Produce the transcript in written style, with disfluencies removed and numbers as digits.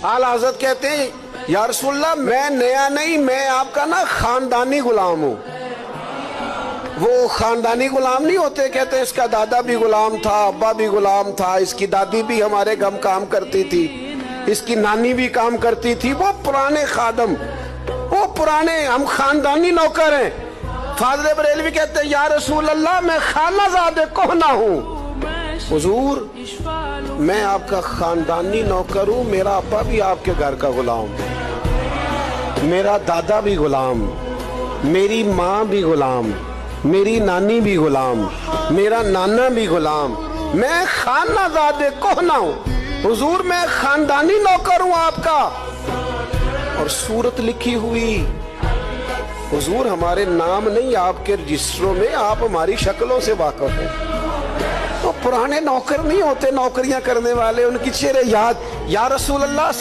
आला हज़रत कहते हैं या रसूल अल्लाह मैं नया नहीं, मैं आपका ना खानदानी गुलाम हूँ। वो खानदानी गुलाम नहीं होते, कहते हैं इसका दादा भी गुलाम था, अब्बा भी गुलाम था, इसकी दादी भी हमारे गम काम करती थी, इसकी नानी भी काम करती थी। वो पुराने खादम, वो पुराने, हम खानदानी नौकर हैं। फादर बरेलवी कहते हैं या रसूल अल्लाह मैं खालाजादे कोहना हूँ। हुजूर मैं आपका खानदानी नौकर हूँ, मेरा अब्बा भी आपके घर का गुलाम, मेरा दादा भी गुलाम, मेरी माँ भी गुलाम, मेरी नानी भी गुलाम, मेरा नाना भी गुलाम, मैं खानाजादे कोहना हूँ। हुजूर मैं खानदानी नौकर हूँ आपका। और सूरत लिखी हुई, हुजूर हमारे नाम नहीं, आपके रजिस्टरों में आप हमारी शक्लों से वाकिफ हैं। तो पुराने नौकर नहीं होते, नौकरियां करने वाले, उनकी चेहरे याद। या रसूल अल्लाह